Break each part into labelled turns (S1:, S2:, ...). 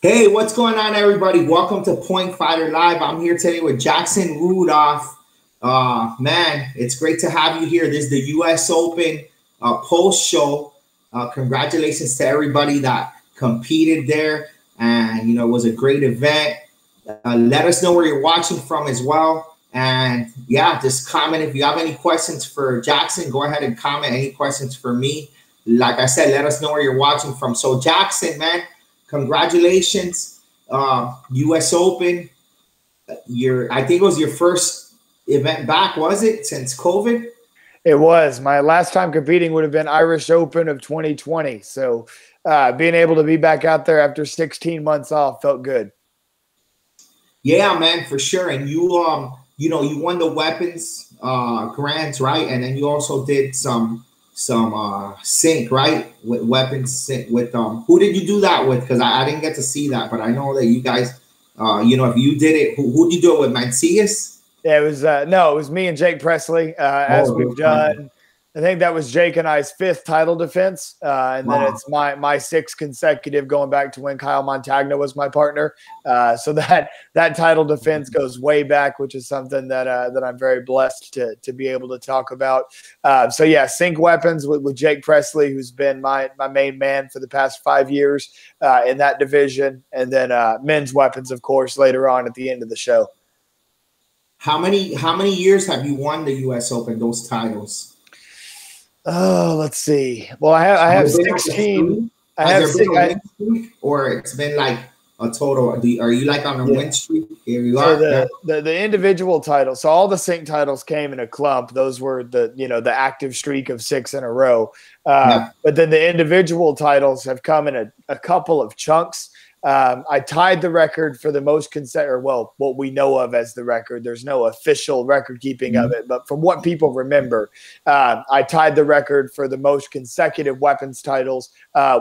S1: Hey, what's going on, everybody? Welcome to Point Fighter Live. I'm here today with Jackson Rudolph. Man, it's great to have you here. This is the U.S. Open post show. Congratulations to everybody that competed there, and it was a great event. Let us know where you're watching from as well, and yeah, just comment if you have any questions for Jackson. Go ahead and comment any questions for me. Like I said, let us know where you're watching from. So, Jackson, man. Congratulations, U.S. Open. I think it was your first event back, was it, since COVID?
S2: It was. My last time competing would have been Irish Open of 2020. So being able to be back out there after 16 months off felt good.
S1: Yeah, man, for sure. And you won the weapons grants, right? And then you also did some sync, right, with weapons sync with who did you do that with? Because I didn't get to see that, but I know that you guys if you did it, who did you do it with? Mancias?
S2: Yeah, it was no, it was me and Jake Presley, as we've done. I think that was Jake and I's 5th title defense, and then it's my 6th consecutive, going back to when Kyle Montagna was my partner. So that title defense goes way back, which is something that I'm very blessed to be able to talk about. So yeah, sync weapons with Jake Presley, who's been my main man for the past 5 years in that division, and then men's weapons, of course, later on at the end of the show.
S1: How many years have you won the U.S. Open, those titles?
S2: Oh, let's see. Well, I have 16. I have 6.
S1: Or it's been like a total. Are you like on a win streak? Here you
S2: are.
S1: So
S2: the individual titles. So all the sync titles came in a clump. Those were the active streak of 6 in a row. But then the individual titles have come in a couple of chunks. I tied the record for the most what we know of as the record. There's no official record keeping of it, but from what people remember, I tied the record for the most consecutive weapons titles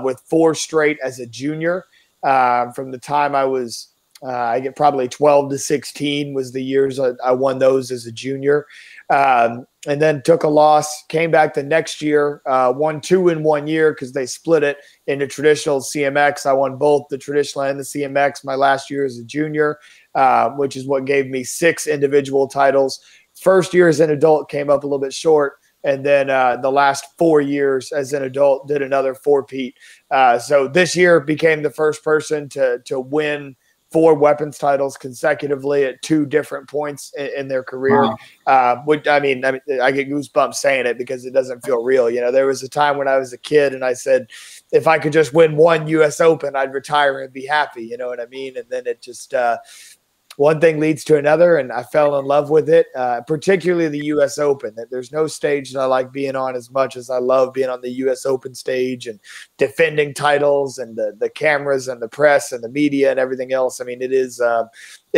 S2: with 4 straight as a junior. From the time I was, I get probably 12 to 16 was the years I won those as a junior. And then took a loss, came back the next year, won 2 in 1 year because they split it into traditional CMX. I won both the traditional and the CMX my last year as a junior, which is what gave me 6 individual titles. First year as an adult came up a little bit short. And then the last 4 years as an adult did another 4-peat. So this year became the first person to win 4 weapons titles consecutively at 2 different points in their career. Wow. Which I get goosebumps saying it because it doesn't feel real. There was a time when I was a kid and I said, if I could just win 1 U.S. Open, I'd retire and be happy. You know what I mean? And then it just one thing leads to another, and I fell in love with it, particularly the U.S. Open. There's no stage that I like being on as much as I love being on the U.S. Open stage and defending titles and the cameras and the press and the media and everything else. I mean, it's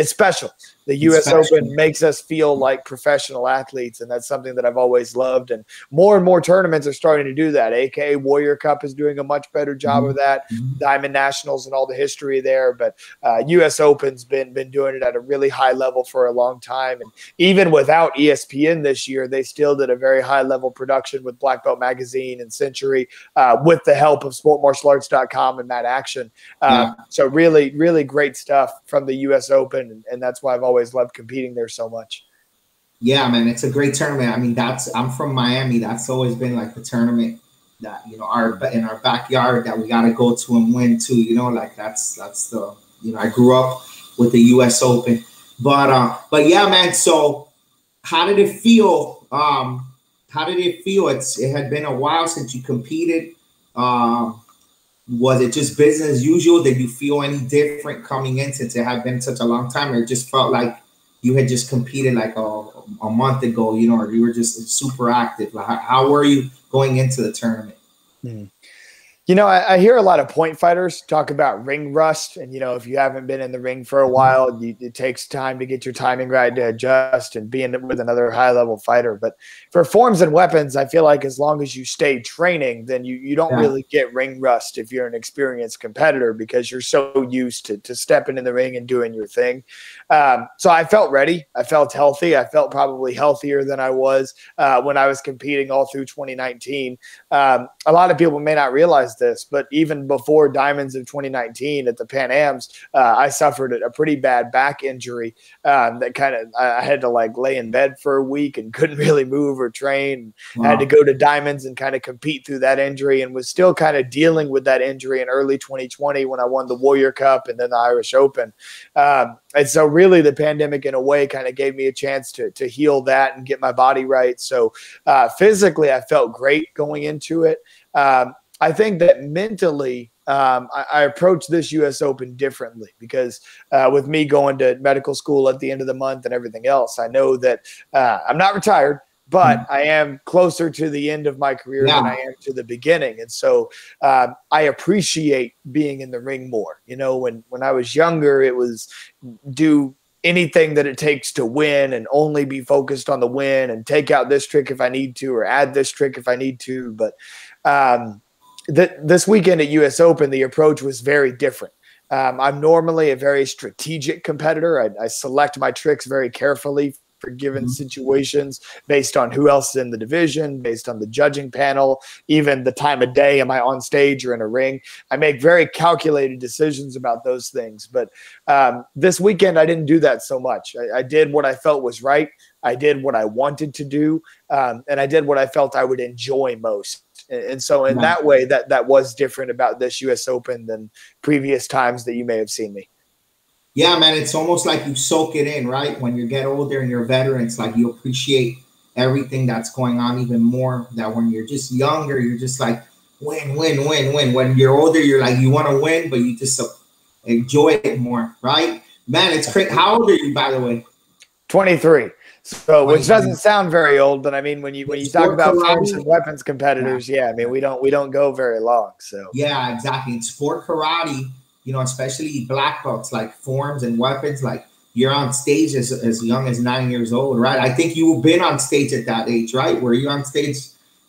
S2: special. The U.S. Open makes us feel like professional athletes, and that's something that I've always loved. And more tournaments are starting to do that. AKA Warrior Cup is doing a much better job of that. Diamond Nationals and all the history there. But U.S. Open's been doing it at a really high level for a long time. And even without ESPN this year, they still did a very high-level production with Black Belt Magazine and Century with the help of SportMartialArts.com and Matt Action. So really, really great stuff from the U.S. Open, and that's why I've always loved competing there so much.
S1: Yeah, man, it's a great tournament. I mean, I'm from Miami. That's always been like the tournament that in our backyard that we got to go to and win to. Like that's the I grew up with the U.S. Open, but yeah, man. So how did it feel? It had been a while since you competed. Was it just business as usual? Did you feel any different coming in since it had been such a long time, or it just felt like you had just competed like a month ago, or you were just super active? Like, how were you going into the tournament?
S2: I hear a lot of point fighters talk about ring rust. And, if you haven't been in the ring for a while, it takes time to get your timing right, to adjust and be with another high-level fighter. But for forms and weapons, I feel like as long as you stay training, then you don't really get ring rust if you're an experienced competitor because you're so used to stepping in the ring and doing your thing. So I felt ready. I felt healthy. I felt probably healthier than I was when I was competing all through 2019. A lot of people may not realize realize this, but even before Diamonds of 2019 at the Pan Ams, I suffered a pretty bad back injury that kind of I had to like lay in bed for a week and couldn't really move or train. Wow. I had to go to Diamonds and kind of compete through that injury, and was still kind of dealing with that injury in early 2020 when I won the Warrior Cup and then the Irish Open. And so really the pandemic in a way kind of gave me a chance to heal that and get my body right. So physically I felt great going into it. I think that mentally I approached this U.S. Open differently because with me going to medical school at the end of the month and everything else, I know that I'm not retired, but I am closer to the end of my career than I am to the beginning. And so I appreciate being in the ring more. You know, when I was younger, it was do anything that it takes to win and only be focused on the win and take out this trick if I need to or add this trick if I need to. But this weekend at U.S. Open, the approach was very different. I'm normally a very strategic competitor. I select my tricks very carefully for given situations based on who else is in the division, based on the judging panel, even the time of day, am I on stage or in a ring? I make very calculated decisions about those things. But this weekend, I didn't do that so much. I did what I felt was right. I did what I wanted to do, and I did what I felt I would enjoy most. And so in that way, that was different about this U.S. Open than previous times that you may have seen me.
S1: Yeah, man, it's almost like you soak it in, right? When you get older and you're a veteran, it's like you appreciate everything that's going on even more. That when you're just younger, you're just like, win, win, win, win. When you're older, you're like, you want to win, but you just enjoy it more, right? Man, it's crazy. How old are you, by the way?
S2: 23. So, which doesn't sound very old, but I mean, when you talk about forms and weapons competitors, I mean, we don't go very long. So
S1: yeah, exactly. In sport karate, you know, especially black belts, like forms and weapons, like you're on stage as young as 9 years old, right? I think you've been on stage at that age, right? Were you on stage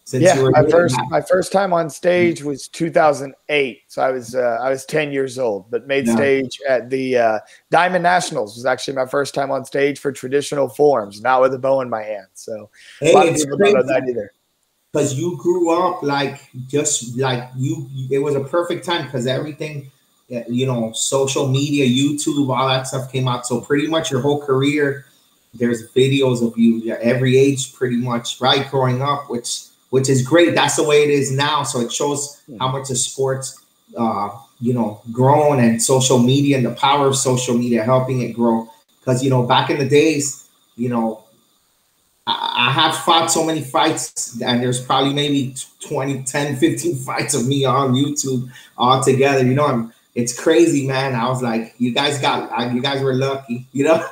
S1: since you were
S2: my first time on stage was 2008. So I was 10 years old, but made stage at the Diamond Nationals was actually my first time on stage for traditional forms, not with a bow in my hand. So a lot of people don't know that either.
S1: Because you grew up like just like it was a perfect time because everything, you know, social media, YouTube, all that stuff came out. So pretty much your whole career, there's videos of you at every age pretty much, right? Growing up, which is great. That's the way it is now. So it shows how much the sports, you know, grown, and social media and the power of social media helping it grow. Because, you know, back in the days, you know, I have fought so many fights, and there's probably maybe 10, 15 fights of me on YouTube all together. You know, it's crazy, man. I was like, you guys were lucky, you know?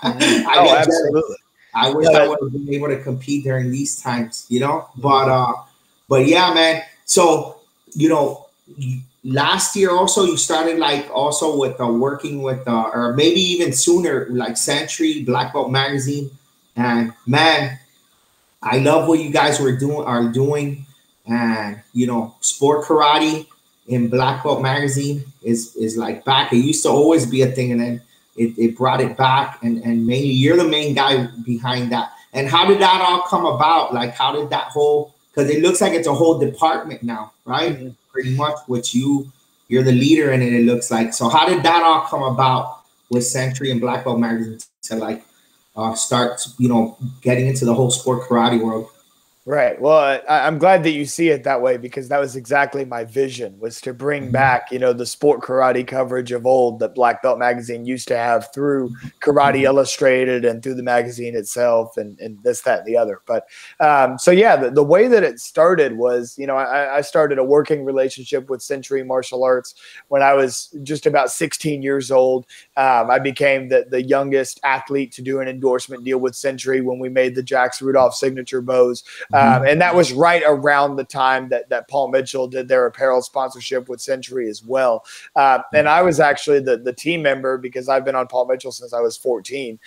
S2: Absolutely.
S1: I wish I would have been able to compete during these times, you know? But yeah, man. So, you know, last year also you started like also with working with, or maybe even sooner, like Century, Black Belt Magazine. And man, I love what you guys are doing. And, you know, sport karate in Black Belt Magazine is like back. It used to always be a thing, and then it brought it back, and mainly you're the main guy behind that. And how did that all come about? Like, how did that whole, because it looks like it's a whole department now, right? Pretty much, which you're the leader in it looks like. So how did that all come about with Century and Black Belt Magazine to like start, you know, getting into the whole sport karate world?
S2: Right. Well, I'm glad that you see it that way, because that was exactly my vision, was to bring back, you know, the sport karate coverage of old that Black Belt Magazine used to have through Karate Illustrated and through the magazine itself and this, that, and the other. But so, yeah, the way that it started was, you know, I started a working relationship with Century Martial Arts when I was just about 16 years old. I became the youngest athlete to do an endorsement deal with Century when we made the Jax Rudolph signature bows. And that was right around the time that Paul Mitchell did their apparel sponsorship with Century as well. And I was actually the team member, because I've been on Paul Mitchell since I was 14.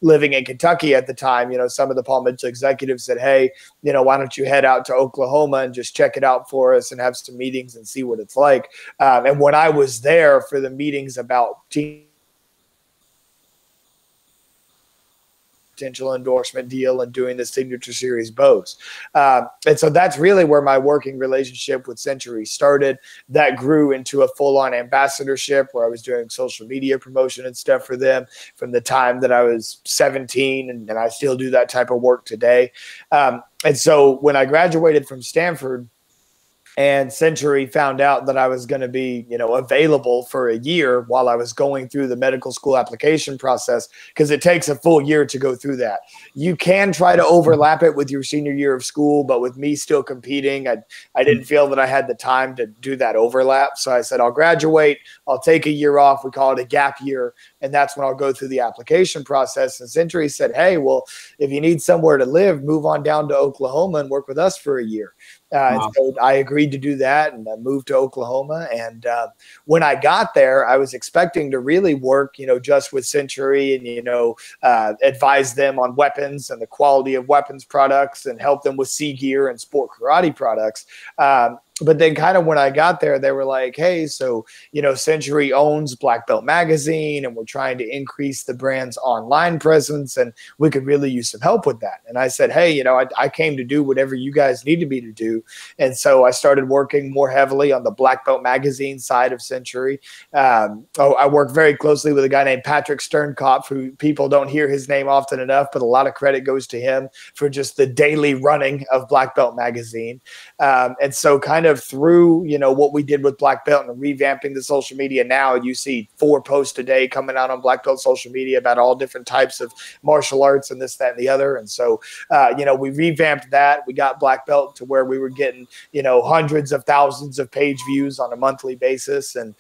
S2: Living in Kentucky at the time, you know, some of the Paul Mitchell executives said, hey, you know, why don't you head out to Oklahoma and just check it out for us and have some meetings and see what it's like. And when I was there for the meetings about team, potential endorsement deal and doing the Signature Series bows. And so that's really where my working relationship with Century started. That grew into a full-on ambassadorship where I was doing social media promotion and stuff for them from the time that I was 17, and I still do that type of work today. And so when I graduated from Stanford, and Century found out that I was going to be, available for a year while I was going through the medical school application process, because it takes a full year to go through that. You can try to overlap it with your senior year of school, but with me still competing, I didn't feel that I had the time to do that overlap. So I said, I'll graduate, I'll take a year off. We call it a gap year. And that's when I'll go through the application process. And Century said, hey, well, if you need somewhere to live, move on down to Oklahoma and work with us for a year. Wow. So I agreed to do that, and I moved to Oklahoma. And when I got there, I was expecting to really work, just with Century and, advise them on weapons and the quality of weapons products and help them with sea gear and sport karate products. But then kind of when I got there, they were like, hey, so, Century owns Black Belt Magazine, and we're trying to increase the brand's online presence, and we could really use some help with that. And I said, hey, I came to do whatever you guys needed me to do. And so I started working more heavily on the Black Belt Magazine side of Century. I work very closely with a guy named Patrick Sternkopf, who people don't hear his name often enough, but a lot of credit goes to him for just the daily running of Black Belt Magazine. And so kind of through, what we did with Black Belt and revamping the social media, now you see 4 posts a day coming out on Black Belt social media about all different types of martial arts and this, that, and the other. And so, we revamped that. We got Black Belt to where we were getting, hundreds of thousands of page views on a monthly basis. And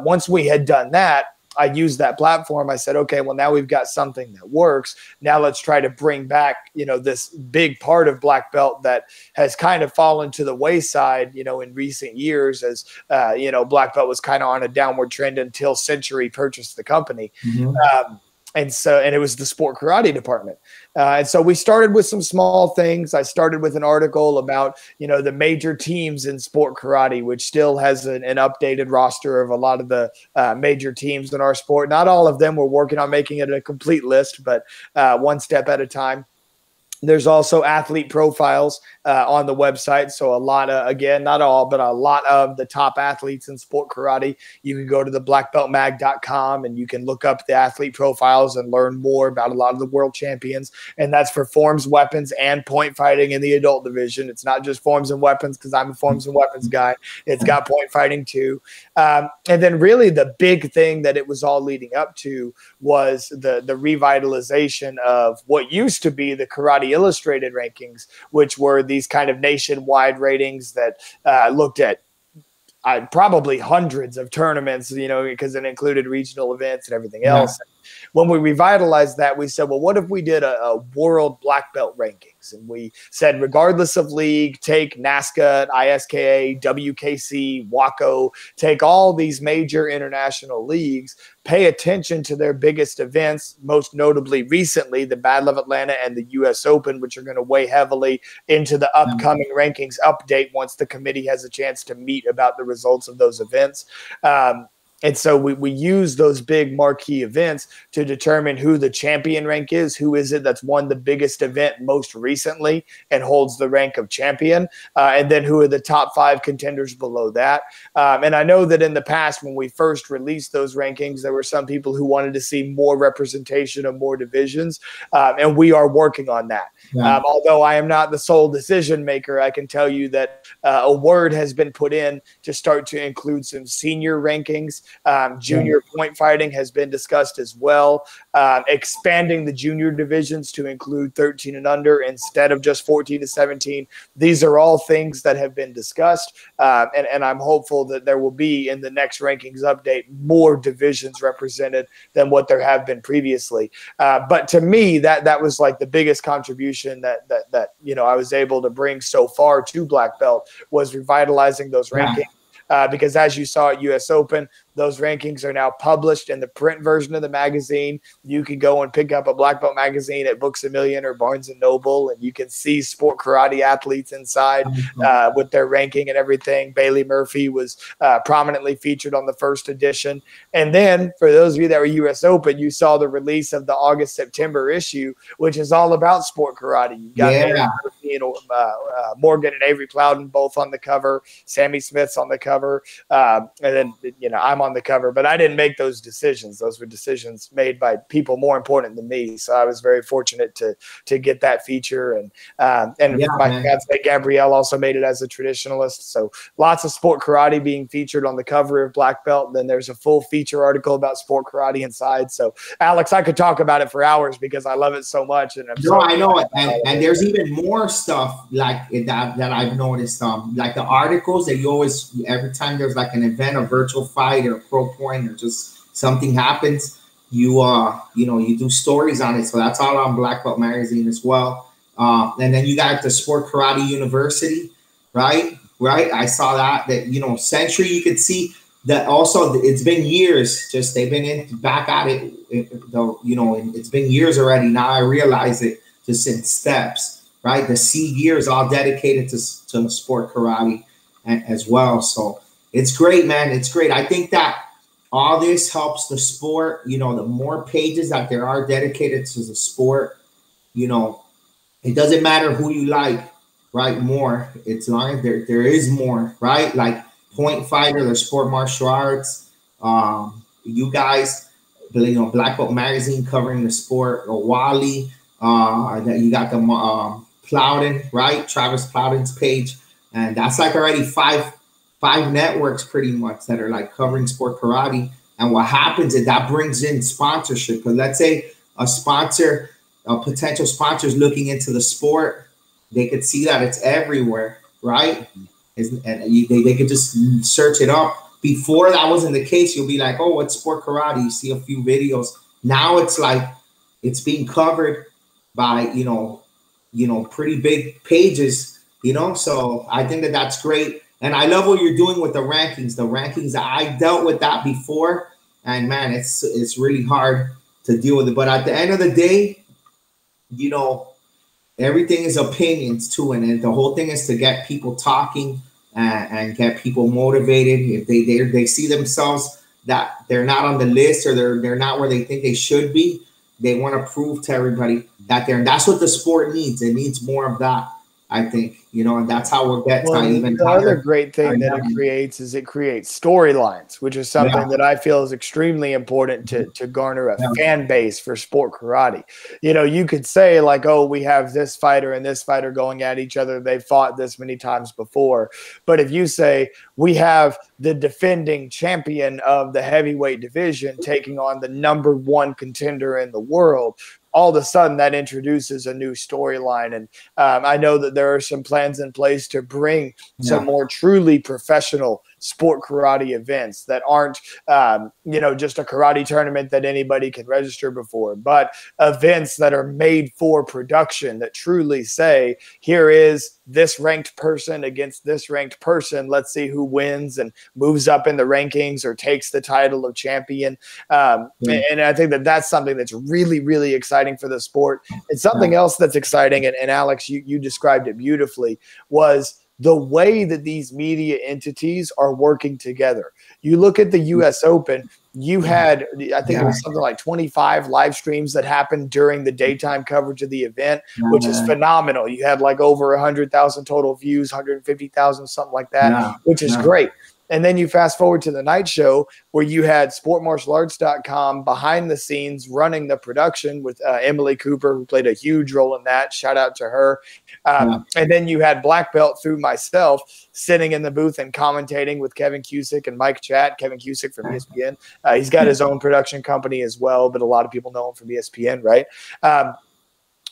S2: once we had done that, I used that platform. I said, okay, well, now we've got something that works. Now let's try to bring back, this big part of Black Belt that has kind of fallen to the wayside, in recent years as, Black Belt was kind of on a downward trend until Century purchased the company. Mm-hmm. And it was the sport karate department. And so we started with some small things. I started with an article about, the major teams in sport karate, which still has an updated roster of a lot of the major teams in our sport. Not all of them. We're working on making it a complete list, but one step at a time. There's also athlete profiles on the website. So a lot of, again, not all, but a lot of the top athletes in sport karate. You can go to the blackbeltmag.com and you can look up the athlete profiles and learn more about a lot of the world champions. And that's for forms, weapons, and point fighting in the adult division. It's not just forms and weapons, because I'm a forms and weapons guy. It's got point fighting too. And then really the big thing that it was all leading up to was the revitalization of what used to be the Karate Illustrated rankings, which were these kind of nationwide ratings that looked at probably hundreds of tournaments, because it included regional events and everything else. Yeah. When we revitalized that, we said, well, what if we did a world black belt rankings? And we said, regardless of league, take NASCA, ISKA, WKC, WACO, take all these major international leagues, pay attention to their biggest events, most notably recently the Battle of Atlanta and the U.S. Open, which are going to weigh heavily into the upcoming rankings update once the committee has a chance to meet about the results of those events. And so we use those big marquee events to determine who the champion rank is, who is it that's won the biggest event most recently and holds the rank of champion, and then who are the top 5 contenders below that. And I know that in the past when we first released those rankings, there were some people who wanted to see more representation of more divisions, and we are working on that. Yeah. Although I am not the sole decision maker, I can tell you that a word has been put in to start to include some senior rankings. Junior point fighting has been discussed as well. Expanding the junior divisions to include 13 and under instead of just 14 to 17. These are all things that have been discussed. And I'm hopeful that there will be in the next rankings update more divisions represented than what there have been previously. But to me, that was like the biggest contribution that I was able to bring so far to black belt was revitalizing those rankings. Because as you saw at U.S. Open, Those rankings are now published in the print version of the magazine. You can go and pick up a black belt magazine at Books A Million or Barnes & Noble, and you can see sport karate athletes inside with their ranking and everything. Bailey Murphy was prominently featured on the first edition. And then for those of you that were U.S. Open, you saw the release of the August-September issue, which is all about sport karate. You got Murphy and Morgan and Avery Plowden both on the cover. Sammy Smith's on the cover. And then, I'm on the cover. But I didn't make those decisions. Those were decisions made by people more important than me. So I was very fortunate to get that feature. And my fiance Gabrielle also made it as a traditionalist. So lots of sport karate being featured on the cover of Black Belt. Then there's a full feature article about sport karate inside. So Alex, I could talk about it for hours because I love it so much. And
S1: I know it. And there's even more stuff like that I've noticed. Like the articles that you always, every time there's like an event, a virtual fight or a pro point or just something happens, you do stories on it. So that's all on Black Belt Magazine as well. And then you got the Sport Karate University, right? I saw that Century, you could see that also. It's been years, just they've been back at it, it's been years already. Now I realize it, just in steps, right? The C gear is all dedicated to sport karate as well. So it's great, man. It's great. I think that all this helps the sport. The more pages that there are dedicated to the sport, it doesn't matter who you like, right? More, it's long as there is more, right? Like Point Fighter, the sport martial arts. You guys, Black Belt Magazine covering the sport, or Wally. That you got the Plowden, right? Travis Plowden's page, and that's like already five networks pretty much that are like covering sport karate. And what happens is that brings in sponsorship. Because let's say a potential sponsor is looking into the sport, they could see that it's everywhere, right? And they could just search it up. Before that wasn't the case. You'll be like, oh, it's sport karate. You see a few videos. Now it's like it's being covered by pretty big pages. So I think that's great. And I love what you're doing with the rankings. The rankings, I dealt with that before, and man, it's really hard to deal with it. But at the end of the day, everything is opinions too, and the whole thing is to get people talking and get people motivated. If they see themselves that they're not on the list or they're not where they think they should be, they want to prove to everybody that they're. And that's what the sport needs. It needs more of that, I think, and that's how we'll get to even
S2: the
S1: higher.
S2: Other great thing that it creates storylines, which is something that I feel is extremely important to garner a fan base for sport karate. You could say like, oh, we have this fighter and this fighter going at each other. They fought this many times before. But if you say we have the defending champion of the heavyweight division taking on the #1 contender in the world, all of a sudden that introduces a new storyline. And I know that there are some plans in place to bring some more truly professional sport karate events that aren't, just a karate tournament that anybody can register before, but events that are made for production that truly say, here is this ranked person against this ranked person. Let's see who wins and moves up in the rankings or takes the title of champion. And I think that that's something that's really, really exciting for the sport. And something else that's exciting, and Alex, you described it beautifully, was the way that these media entities are working together. You look at the U.S. Open, you had, I think it was something like 25 live streams that happened during the daytime coverage of the event, which is phenomenal. You had like over 100,000 total views, 150,000, something like that, which is great. And then you fast forward to the night show where you had sportmartialarts.com behind the scenes running the production with Emily Cooper, who played a huge role in that. Shout out to her. And then you had Black Belt through myself sitting in the booth and commentating with Kevin Cusick and Mike Chat. Kevin Cusick from ESPN. He's got his own production company as well, but a lot of people know him from ESPN, right?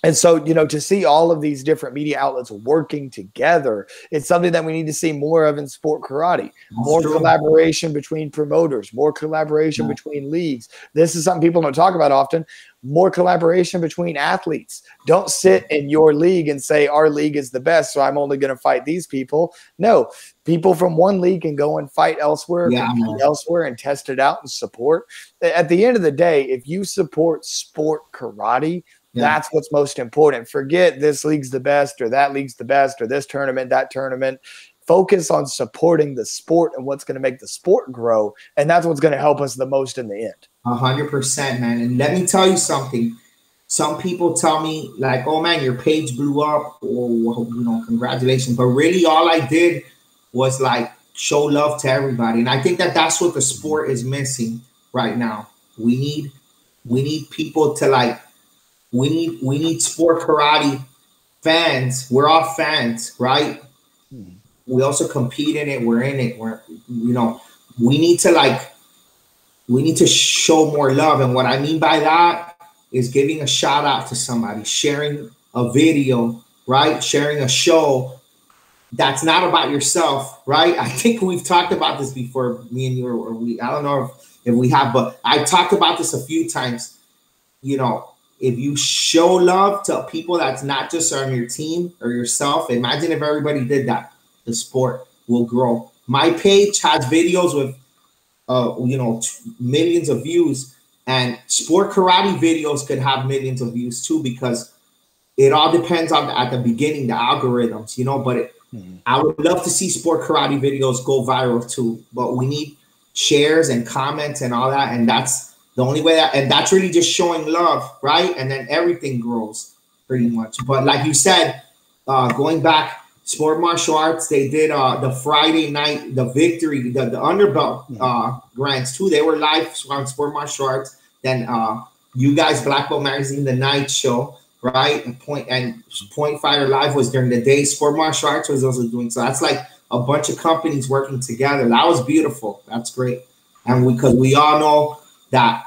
S2: And so, you know, to see all of these different media outlets working together, it's something that we need to see more of in sport karate. More collaboration between promoters, more collaboration between leagues. This is something people don't talk about often. More collaboration between athletes. Don't sit in your league and say our league is the best, so I'm only going to fight these people. No, people from one league can go and fight elsewhere, compete elsewhere, and test it out and support. At the end of the day, if you support sport karate, that's what's most important. Forget this league's the best or that league's the best or this tournament, that tournament. Focus on supporting the sport and what's going to make the sport grow. And that's what's going to help us the most in the end.
S1: 100%, man. And let me tell you something. Some people tell me like, oh man, your page blew up, or, you know, congratulations. But really all I did was like show love to everybody. And I think that that's what the sport is missing right now. We need people to like, we need sport karate fans. We're all fans, right? We also compete in it. We're in it. You know, we need to show more love. And what I mean by that is giving a shout out to somebody, sharing a video, right? Sharing a show that's not about yourself, right? I think we've talked about this before, me and you, or we, I don't know if we have, but I talked about this a few times. You know, if you show love to people that's not just on your team or yourself, imagine if everybody did that, the sport will grow. My page has videos with, you know, millions of views, and sport karate videos could have millions of views too, because it all depends on at the beginning, the algorithms, you know, but I would love to see sport karate videos go viral too, but we need shares and comments and all that. And that's the only way and that's really just showing love, right? And then everything grows pretty much. But like you said, going back, sport martial arts, they did the Friday night, the victory, the underbelt grants too. They were live on sport martial arts. Then you guys, Black Belt Magazine, the night show, right? And Point Fighter Live was during the day. Sport martial arts was also doing. So that's like a bunch of companies working together. That was beautiful. That's great. And because we all know that,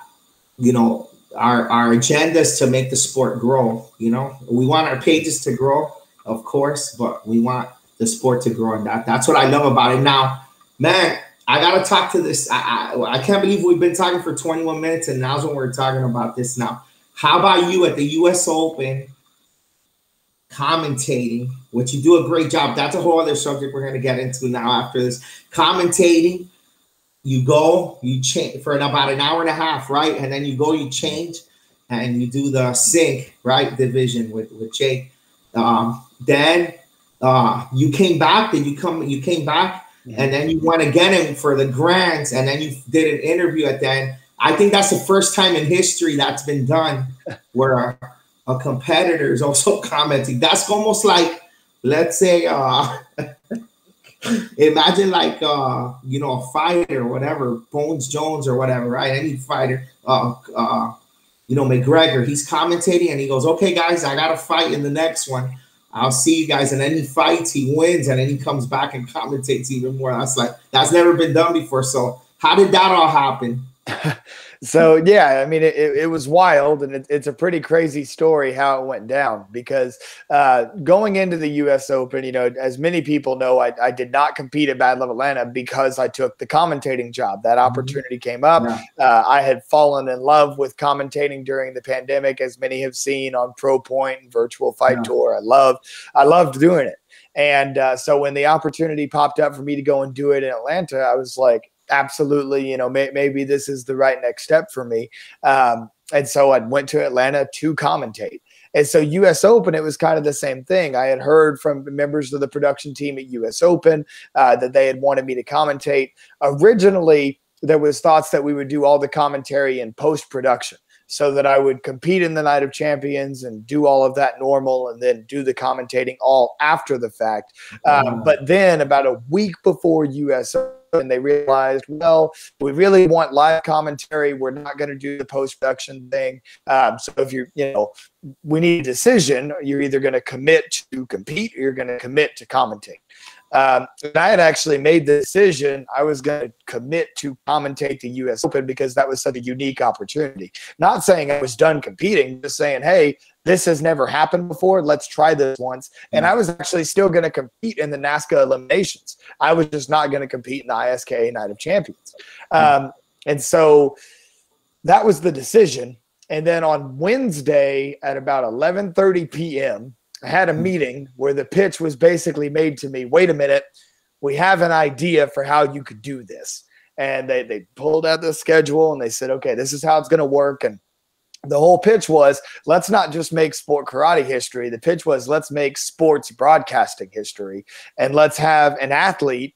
S1: you know, our agenda is to make the sport grow. You know, we want our pages to grow, of course, but we want the sport to grow, and that's what I love about it. Now, man, I gotta talk to this. I can't believe we've been talking for 21 minutes, and now's when we're talking about this. Now, how about you at the U.S. Open commentating? Which you do a great job. That's a whole other subject we're gonna get into now after this. Commentating. You go, you change for about an hour and a half, right? And then you go, you change, and you do the sync, right, division with Jake. Then you came back, you came back, and then you went again for the grands, and then you did an interview at the end. I think that's the first time in history that's been done where a competitor is also commenting. That's almost like, let's say, imagine like you know, a fighter or whatever, Bones Jones or whatever, right? Any fighter, you know, McGregor, he's commentating and he goes, okay, guys, I got to fight in the next one. I'll see you guys. And then he fights, he wins, and then he comes back and commentates even more. That's never been done before. So how did that all happen?
S2: So, yeah, I mean, it was wild, and it's a pretty crazy story how it went down, because going into the U.S. Open, you know, as many people know, I did not compete at Bad Love Atlanta because I took the commentating job. That opportunity came up. Yeah. I had fallen in love with commentating during the pandemic, as many have seen on Pro Point and Virtual Fight Tour. I loved doing it. And so when the opportunity popped up for me to go and do it in Atlanta, I was like, absolutely, you know, maybe this is the right next step for me. And so I went to Atlanta to commentate. And so US Open, it was kind of the same thing. I had heard from members of the production team at US Open that they had wanted me to commentate. Originally, there was thoughts that we would do all the commentary in post-production, so that I would compete in the Night of Champions and do all of that normal, and then do the commentating all after the fact. But then about a week before US Open, and they realized, well, we really want live commentary. We're not going to do the post-production thing. So if you know, we need a decision. You're either going to commit to compete or you're going to commit to commentate. And I had actually made the decision I was going to commit to commentate the U.S. Open because that was such a unique opportunity. Not saying I was done competing, just saying, hey, this has never happened before. Let's try this once. And I was actually still going to compete in the NASCA eliminations. I was just not going to compete in the ISKA Night of Champions. And so that was the decision. And then on Wednesday at about 11:30 p.m., I had a meeting where the pitch was basically made to me, wait a minute, we have an idea for how you could do this. And they pulled out the schedule and they said, okay, this is how it's going to work. And the whole pitch was, let's not just make sport karate history. The pitch was, let's make sports broadcasting history. And let's have an athlete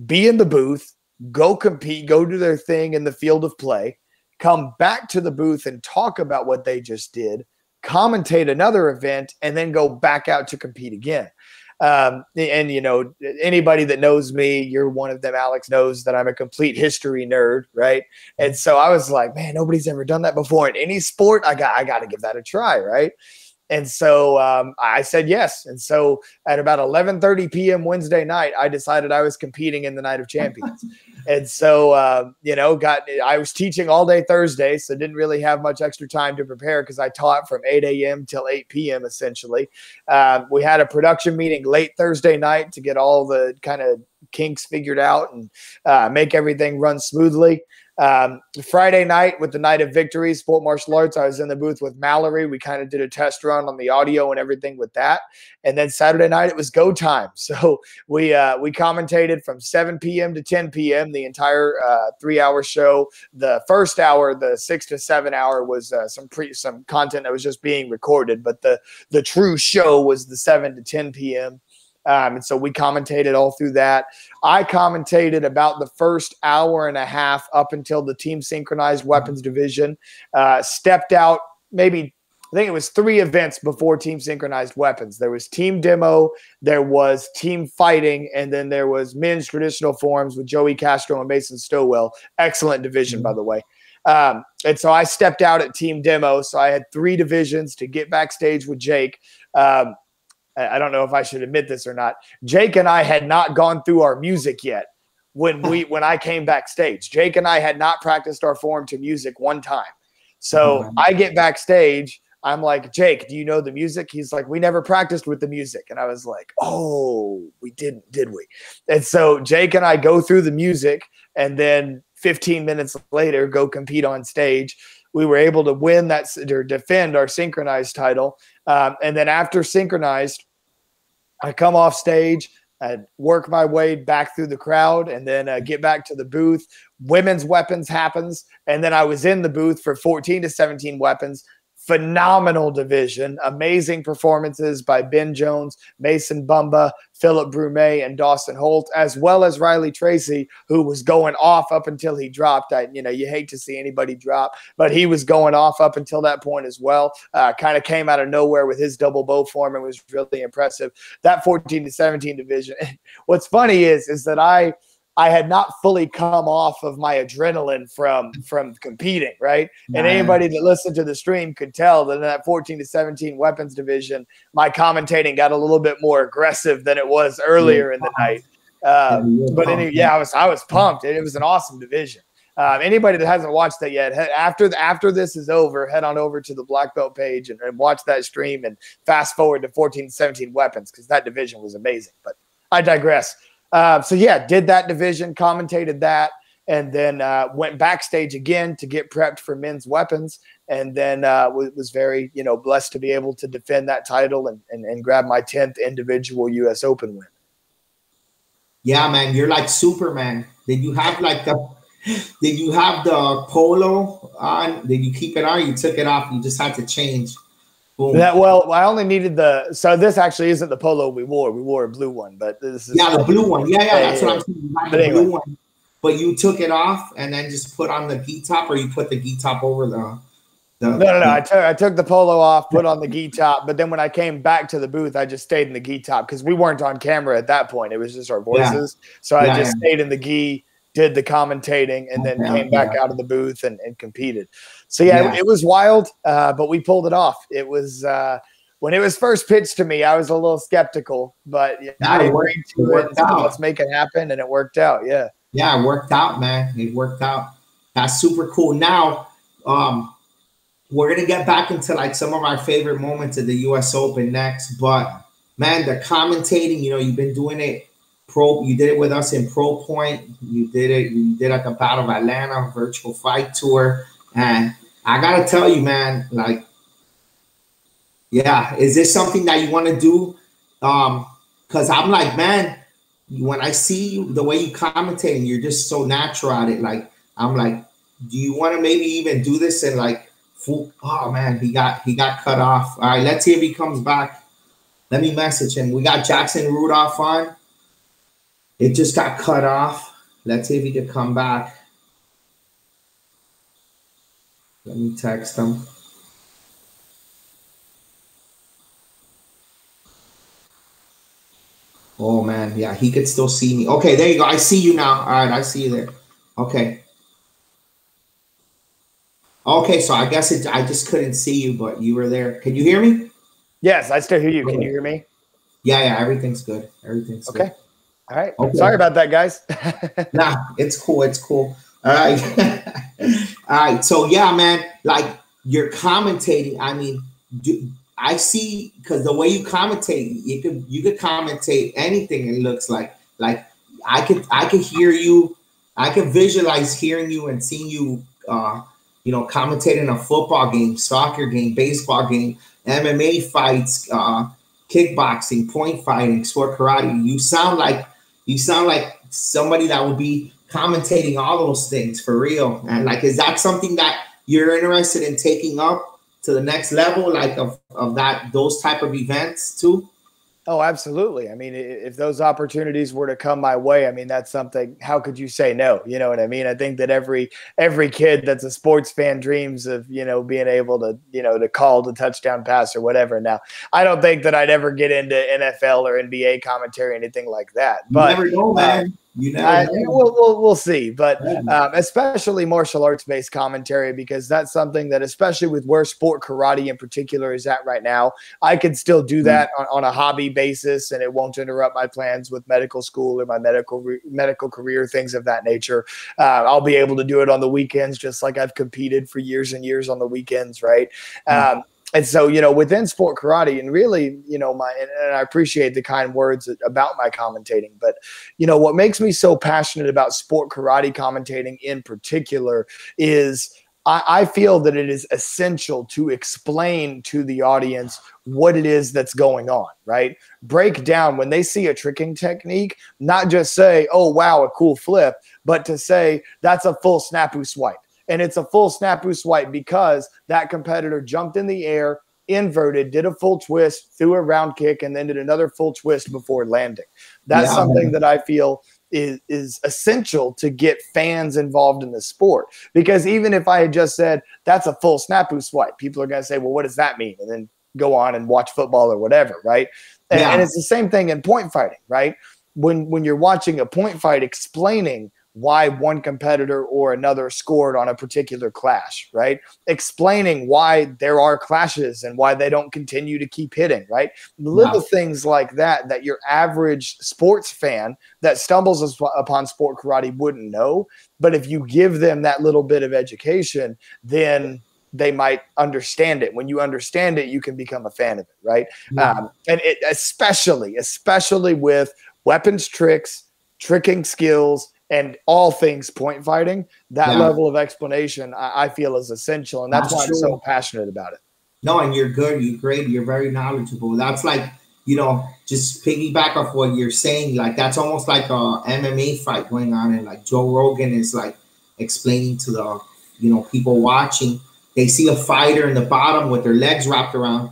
S2: be in the booth, go compete, go do their thing in the field of play, come back to the booth and talk about what they just did, commentate another event, and then go back out to compete again. And, you know, anybody that knows me, you're one of them, Alex, knows that I'm a complete history nerd, right? And so I was like, man, nobody's ever done that before in any sport. I got to give that a try, right? And so I said yes. And so at about 11:30 p.m. Wednesday night, I decided I was competing in the Night of Champions. And so, you know, I was teaching all day Thursday, so didn't really have much extra time to prepare because I taught from 8 a.m. till 8 p.m. essentially. We had a production meeting late Thursday night to get all the kind of kinks figured out and make everything run smoothly. Friday night with the Night of Victory, Sport Martial Arts, I was in the booth with Mallory. We kind of did a test run on the audio and everything with that. And then Saturday night, it was go time. So we commentated from 7 p.m. to 10 p.m., the entire 3-hour show. The first hour, the 6 to 7 hour, was some content that was just being recorded. But the true show was the 7 to 10 p.m. And so we commentated all through that. I commentated about the first hour and a half up until the team synchronized weapons division stepped out. Maybe I think it was 3 events before team synchronized weapons. There was team demo, there was team fighting, and then there was men's traditional forms with Joey Castro and Mason Stowell. Excellent division, by the way. And so I stepped out at team demo. So I had 3 divisions to get backstage with Jake. I don't know if I should admit this or not. Jake and I had not gone through our music yet when I came backstage. Jake and I had not practiced our form to music one time. So I get backstage. I'm like, Jake, do you know the music? He's like, we never practiced with the music. And I was like, oh, we didn't, did we? And so Jake and I go through the music, and then 15 minutes later, go compete on stage. We were able to win that or defend our synchronized title. And then after synchronized, I come off stage, I work my way back through the crowd, and then get back to the booth. Women's weapons happens. And then I was in the booth for 14 to 17 weapons. Phenomenal division, amazing performances by Ben Jones, Mason Bumba, Philip Brumet, and Dawson Holt, as well as Riley Tracy, who was going off up until he dropped. You hate to see anybody drop, but he was going off up until that point as well. Kind of came out of nowhere with his double bow form and was really impressive. That 14 to 17 division. What's funny is that I had not fully come off of my adrenaline from competing, right? And anybody that listened to the stream could tell that in that 14 to 17 weapons division, my commentating got a little bit more aggressive than it was earlier in the night. I was pumped. It was an awesome division. Anybody that hasn't watched that yet, after this is over, head on over to the Black Belt page and watch that stream and fast forward to 14 to 17 weapons, because that division was amazing. But I digress. Did that division, commentated that, and then went backstage again to get prepped for men's weapons, and then was very, blessed to be able to defend that title and grab my 10th individual U.S. Open win.
S1: Yeah, man, you're like Superman. Did you have the polo on? Did you keep it on? You took it off. You just had to change. Boom.
S2: I only needed so this actually isn't the polo we wore. We wore a blue one, but this is
S1: the blue one. Yeah, that's what I'm saying. You had the blue one, but you took it off and then just put on the gi top, or you put the gi top over the.
S2: No. I took the polo off, put on the gi top, but then when I came back to the booth, I just stayed in the gi top because we weren't on camera at that point. It was just our voices, so I just stayed in the gi, did the commentating, and then came back out of the booth and competed. So it was wild, but we pulled it off. It was when it was first pitched to me, I was a little skeptical, but yeah, I agreed to it. Let's make it happen, and it worked out. Yeah.
S1: Yeah, it worked out, man. It worked out. That's super cool. Now, we're gonna get back into like some of our favorite moments of the U.S. Open next. But man, the commentating, you know, you've been doing it pro. You did it with us in Pro Point. You did it. You did at the Battle of Atlanta Virtual Fight Tour, and I gotta tell you, man, like, yeah, is this something that you want to do? Because I'm like, man, when I see you, the way you commentate, you're just so natural at it. Like, I'm like, do you want to maybe even do this and like, oh man, he got cut off. All right, let's see if he comes back. Let me message him. We got Jackson Rudolph on. It just got cut off. Let's see if he could come back. Let me text him. Oh man, yeah, he could still see me. Okay, there you go. I see you now. All right, I see you there. Okay. Okay, so I guess I just couldn't see you, but you were there. Can you hear me?
S2: Yes, I still hear you. Can you hear me?
S1: Yeah, everything's good. Everything's
S2: okay.
S1: Good.
S2: All right. Okay. Sorry about that, guys.
S1: Nah, it's cool. It's cool. All right. All right. So yeah, man, like you're commentating. I mean, I see, because the way you commentate, you could commentate anything. It looks like I could hear you. I could visualize hearing you and seeing you, you know, commentating a football game, soccer game, baseball game, MMA fights, kickboxing, point fighting, sport karate. You sound like somebody that would be commentating all those things for real. And like, is that something that you're interested in taking up to the next level, like of those type of events too?
S2: Oh, absolutely. I mean, if those opportunities were to come my way, I mean, that's something, how could you say no? You know what I mean? I think that every kid that's a sports fan dreams of, you know, being able to, you know, to call the touchdown pass or whatever. Now, I don't think that I'd ever get into NFL or NBA commentary or anything like that. But
S1: you never know, man. You never know.
S2: We'll see. But especially martial arts based commentary, because that's something that, especially with where sport karate in particular is at right now, I can still do that on a hobby basis, and it won't interrupt my plans with medical school or my medical career, things of that nature. I'll be able to do it on the weekends, just like I've competed for years and years on the weekends, right? And so, you know, within sport karate, and really, you know, and I appreciate the kind words about my commentating, but, you know, what makes me so passionate about sport karate commentating in particular is I feel that it is essential to explain to the audience what it is that's going on, right? Break down when they see a tricking technique, not just say, oh, wow, a cool flip, but to say that's a full snapu swipe. And it's a full snapu swipe because that competitor jumped in the air, inverted, did a full twist, threw a round kick, and then did another full twist before landing. That's something that I feel is essential to get fans involved in the sport. Because even if I had just said that's a full snapu swipe, people are going to say, well, what does that mean? And then go on and watch football or whatever, right? And it's the same thing in point fighting, right? When you're watching a point fight, explaining why one competitor or another scored on a particular clash, right? Explaining why there are clashes and why they don't continue to keep hitting, right? Little things like that your average sports fan that stumbles upon sport karate wouldn't know. But if you give them that little bit of education, then they might understand it. When you understand it, you can become a fan of it, right? And it especially with weapons tricks, tricking skills, and all things point fighting, that level of explanation I feel is essential. And that's why I'm so passionate about it.
S1: No, and you're good. You're great. You're very knowledgeable. That's like, you know, just piggyback off what you're saying. Like, that's almost like a MMA fight going on. And like Joe Rogan is like explaining to the, you know, people watching. They see a fighter in the bottom with their legs wrapped around.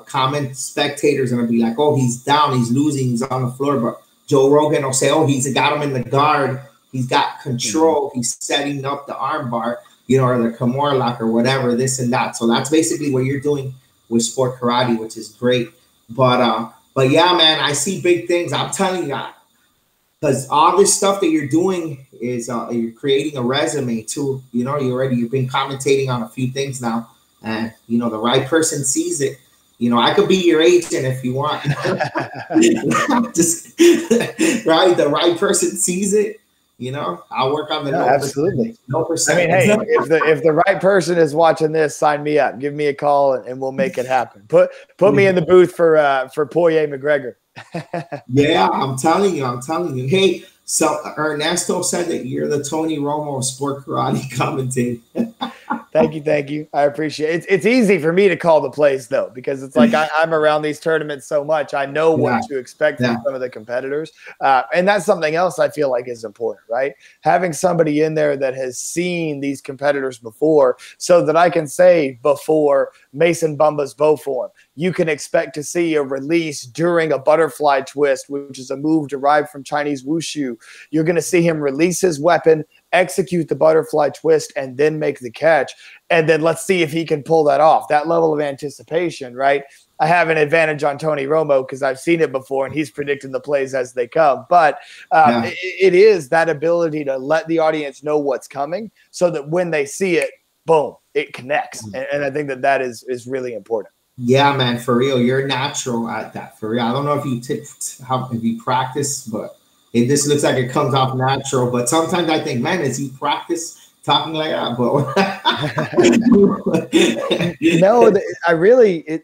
S1: Common spectators are going to be like, oh, he's down. He's losing. He's on the floor. But Joe Rogan will say, oh, he's got him in the guard. He's got control. He's setting up the arm bar, you know, or the Kimura lock or whatever, this and that. So that's basically what you're doing with sport karate, which is great. But yeah, man, I see big things. I'm telling you, because all this stuff that you're doing is you're creating a resume too. You know, you've been commentating on a few things now, and you know the right person sees it. You know, I could be your agent if you want. Just right, the right person sees it. You know, I'll work on the no
S2: absolutely.
S1: No percent.
S2: I mean, hey, if the right person is watching this, sign me up. Give me a call, and we'll make it happen. Put me in the booth for Poirier McGregor.
S1: Yeah, I'm telling you. Hey, so Ernesto said that you're the Tony Romo of sport karate commentating.
S2: Thank you. I appreciate it. It's easy for me to call the plays, though, because it's like I'm around these tournaments so much. I know what to expect from some of the competitors. And that's something else I feel like is important, right? Having somebody in there that has seen these competitors before so that I can say before Mason Bumba's bow form, you can expect to see a release during a butterfly twist, which is a move derived from Chinese wushu. You're going to see him release his weapon, execute the butterfly twist, and then make the catch. And then let's see if he can pull that off. That level of anticipation, right? I have an advantage on Tony Romo because I've seen it before and he's predicting the plays as they come. But it is that ability to let the audience know what's coming so that when they see it, boom, it connects. And I think that is really important.
S1: Yeah, man, for real. You're natural at that. For real. I don't know if you practice, but it just looks like it comes off natural. But sometimes I think, man, is he practice talking like that?
S2: No,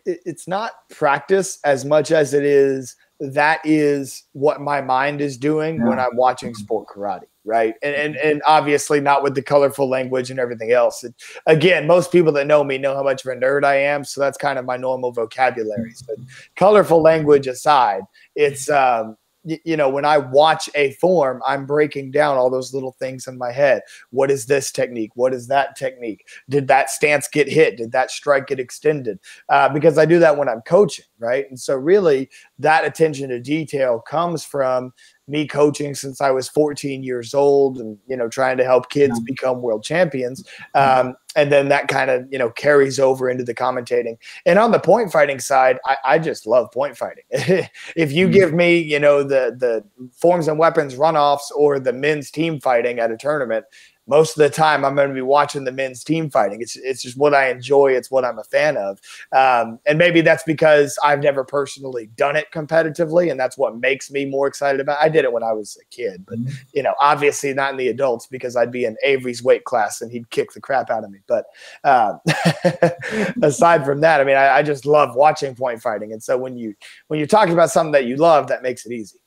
S2: it's not practice as much as it is. That is what my mind is doing when I'm watching sport karate, right? And obviously not with the colorful language and everything else. Again, most people that know me know how much of a nerd I am, so that's kind of my normal vocabulary. But colorful language aside, it's when I watch a form, I'm breaking down all those little things in my head. What is this technique? What is that technique? Did that stance get hit? Did that strike get extended? Because I do that when I'm coaching, right? And so really that attention to detail comes from me coaching since I was 14 years old and, trying to help kids become world champions. And then that kind of, carries over into the commentating. And on the point fighting side, I just love point fighting. If you give me, the forms and weapons runoffs or the men's team fighting at a tournament, most of the time I'm going to be watching the men's team fighting. It's just what I enjoy. It's what I'm a fan of. And maybe that's because I've never personally done it competitively, and that's what makes me more excited about it. I did it when I was a kid, but, obviously not in the adults because I'd be in Avery's weight class and he'd kick the crap out of me. But aside from that, I mean, I just love watching point fighting. And so when you're talking about something that you love, that makes it easy.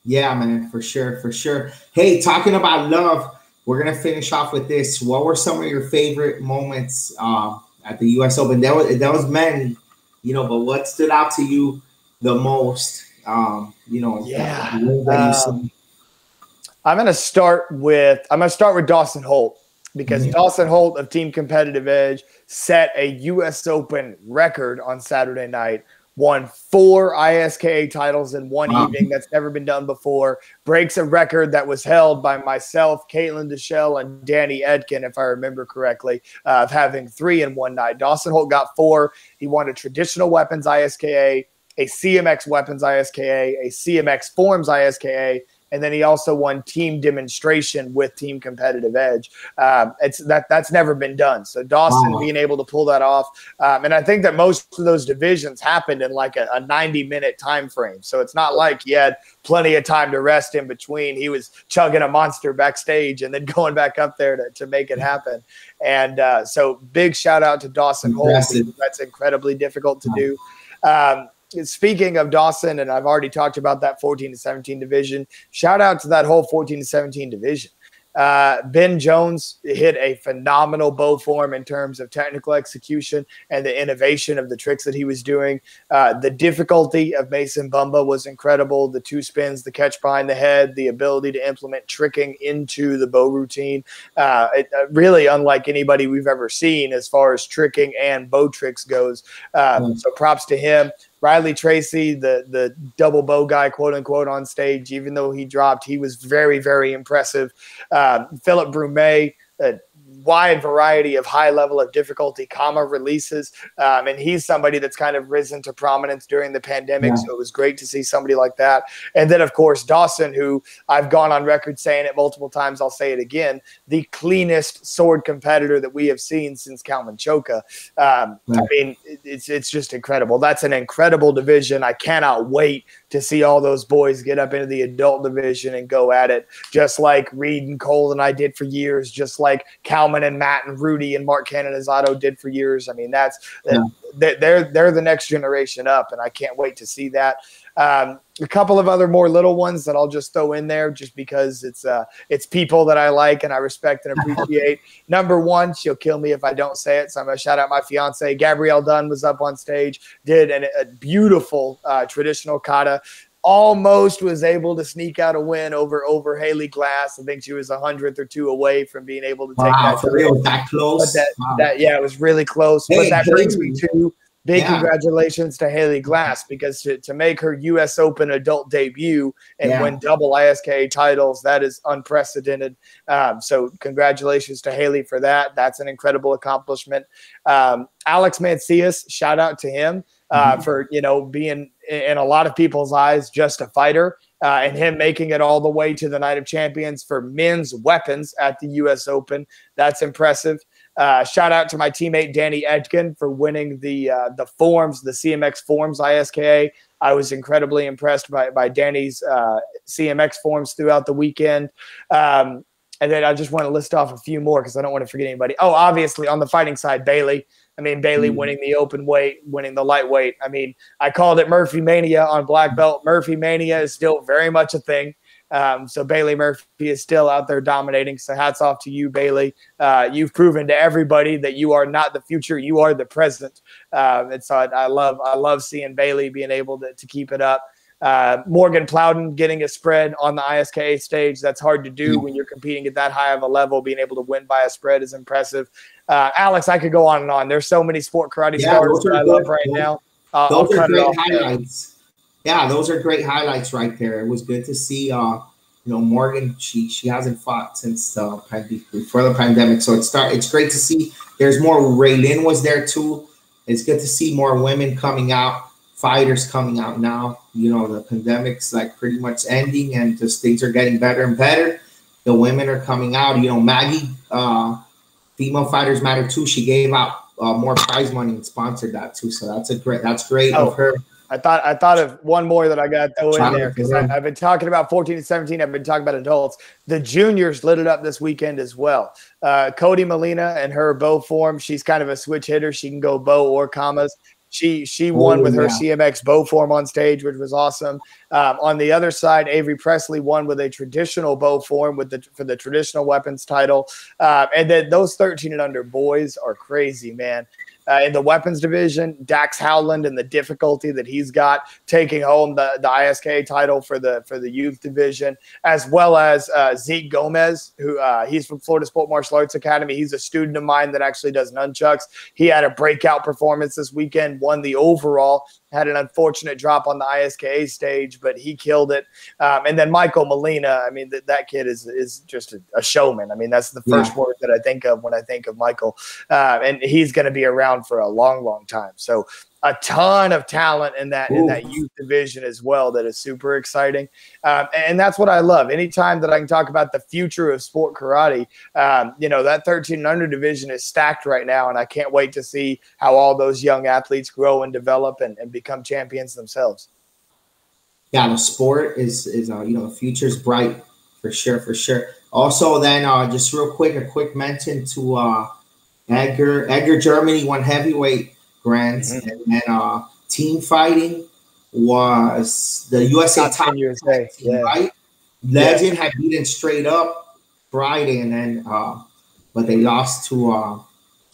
S1: Yeah, man, for sure. Hey, talking about love, we're going to finish off with this. What were some of your favorite moments at the U.S. Open? That was many, but what stood out to you the most? I'm going to start with Dawson Holt because Dawson Holt of Team Competitive Edge set a U.S. Open record on Saturday night. Won 4 ISKA titles in one evening. That's never been done before. Breaks a record that was held by myself, Caitlin Deschelle, and Danny Edkin, if I remember correctly, of having 3 in one night. Dawson Holt got 4. He won a traditional weapons ISKA, a CMX weapons ISKA, a CMX forms ISKA, and then he also won team demonstration with Team Competitive Edge. That's never been done. So Dawson being able to pull that off. And I think that most of those divisions happened in like a 90-minute time frame. So it's not like he had plenty of time to rest in between. He was chugging a monster backstage and then going back up there to make it happen. And so big shout out to Dawson Holt. That's incredibly difficult to do. Speaking of Dawson, and I've already talked about that 14 to 17 division, shout out to that whole 14 to 17 division. Ben Jones hit a phenomenal bow form in terms of technical execution and the innovation of the tricks that he was doing. The difficulty of Mason Bumba was incredible. The 2 spins, the catch behind the head, the ability to implement tricking into the bow routine. Really unlike anybody we've ever seen as far as tricking and bow tricks goes. So props to him. Riley Tracy, the double bow guy, quote unquote, on stage, even though he dropped, he was very, very impressive. Philip Brumet,
S2: wide variety of high level of difficulty comma releases. And he's somebody that's kind of risen to prominence during the pandemic. So it was great to see somebody like that. And then, of course, Dawson, who I've gone on record saying it multiple times, I'll say it again, the cleanest sword competitor that we have seen since Kalman Choka. I mean, it's just incredible. That's an incredible division. I cannot wait to see all those boys get up into the adult division and go at it, just like Reed and Cole and I did for years, just like Kalman and Matt and Rudy and Mark Canonizato did for years. I mean, they're the next generation up, and I can't wait to see that. A couple of other more little ones that I'll just throw in there just because it's people that I like and I respect and appreciate. Number one, she'll kill me if I don't say it, so I'm going to shout out my fiance. Gabrielle Dunn was up on stage, did a beautiful traditional kata. Almost was able to sneak out a win over Haley Glass. I think she was 100th or 2 away from being able to take that.
S1: For real, that close.
S2: It was really close.
S1: Hey,
S2: but that brings me to big congratulations to Haley Glass, because to make her U.S. Open adult debut and win double ISKA titles, that is unprecedented. So congratulations to Haley for that. That's an incredible accomplishment. Alex Mancias, shout out to him for, being in a lot of people's eyes just a fighter, and him making it all the way to the Night of Champions for men's weapons at the U.S. Open. That's impressive. Shout out to my teammate Danny Edkin for winning the CMX Forms ISKA. I was incredibly impressed by Danny's CMX forms throughout the weekend. And then I just want to list off a few more because I don't want to forget anybody. Oh, obviously on the fighting side, Bailey. I mean, Bailey winning the open weight, winning the lightweight. I mean, I called it Murphy Mania on Black Belt. Murphy Mania is still very much a thing. So Bailey Murphy is still out there dominating. So hats off to you, Bailey. You've proven to everybody that you are not the future, you are the present. And so I love seeing Bailey being able to keep it up. Morgan Plowden getting a spread on the ISKA stage. That's hard to do when you're competing at that high of a level. Being able to win by a spread is impressive. Alex, I could go on and on. There's so many sport karate stars that I love right now.
S1: Those are great highlights. Yeah, those are great highlights right there. It was good to see, Morgan. She hasn't fought since before the pandemic, so it's great to see. There's more. Raylin was there too. It's good to see more women coming out, fighters coming out now. The pandemic's like pretty much ending, and just things are getting better and better. The women are coming out. Maggie, Female Fighters Matter too. She gave out more prize money and sponsored that too. So that's great of her.
S2: I thought of one more that I got to throw in there because I've been talking about 14 and 17. I've been talking about adults. The juniors lit it up this weekend as well. Cody Molina and her bow form. She's kind of a switch hitter. She can go bow or commas. She won with her CMX bow form on stage, which was awesome. On the other side, Avery Presley won with a traditional bow form for the traditional weapons title. And then those 13 and under boys are crazy, man. In the weapons division, Dax Howland and the difficulty that he's got taking home the ISKA title for the youth division, as well as Zeke Gomez, who he's from Florida Sport Martial Arts Academy. He's a student of mine that actually does nunchucks. He had a breakout performance this weekend, won the overall, had an unfortunate drop on the ISKA stage, but he killed it. And then Michael Molina, I mean, that kid is just a showman. I mean, that's the first word that I think of when I think of Michael. And he's going to be around for a long, long time. So a ton of talent in that youth division as well that is super exciting. And that's what I love. Anytime that I can talk about the future of sport karate, that 13 and under division is stacked right now, and I can't wait to see how all those young athletes grow and develop and become champions themselves.
S1: Yeah, the sport is the future's bright for sure. Also, then just real quick, a quick mention to Edgar Germany won heavyweight grands, and then team fighting was the USA top
S2: USA
S1: team, right? Legend had beaten straight up Friday, and then but they lost to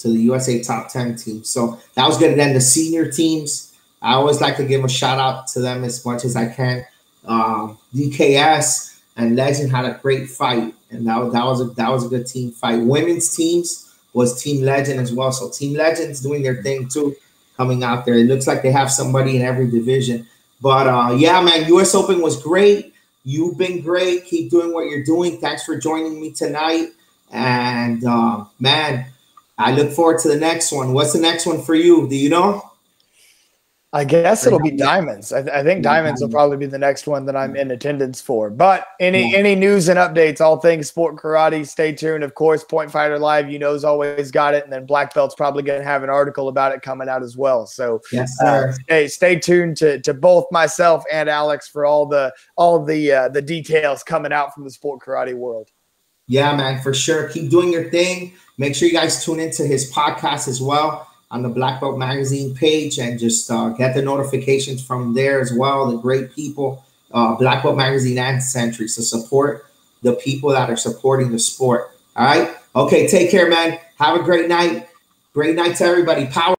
S1: the USA top 10 team. So that was good. And then the senior teams, I always like to give a shout out to them as much as I can. DKS and Legend had a great fight, and that was a good team fight. Women's teams was Team Legend as well. So Team Legend's doing their thing too, coming out there. It looks like they have somebody in every division. But yeah, man, US Open was great. You've been great. Keep doing what you're doing. Thanks for joining me tonight. And man, I look forward to the next one. What's the next one for you? Do you know?
S2: I guess it'll be Diamonds. I think Diamonds will probably be the next one that I'm in attendance for. But any news and updates, all things sport karate, stay tuned. Of course, Point Fighter Live, you know's always got it. And then Black Belt's probably going to have an article about it coming out as well. So
S1: yes, sir.
S2: Stay tuned to both myself and Alex for all the details coming out from the sport karate world.
S1: Yeah, man, for sure. Keep doing your thing. Make sure you guys tune into his podcast as well on the Black Belt Magazine page, and just get the notifications from there as well. The great people, Black Belt Magazine and Century. So support the people that are supporting the sport. All right. Okay. Take care, man. Have a great night. Great night to everybody. Power.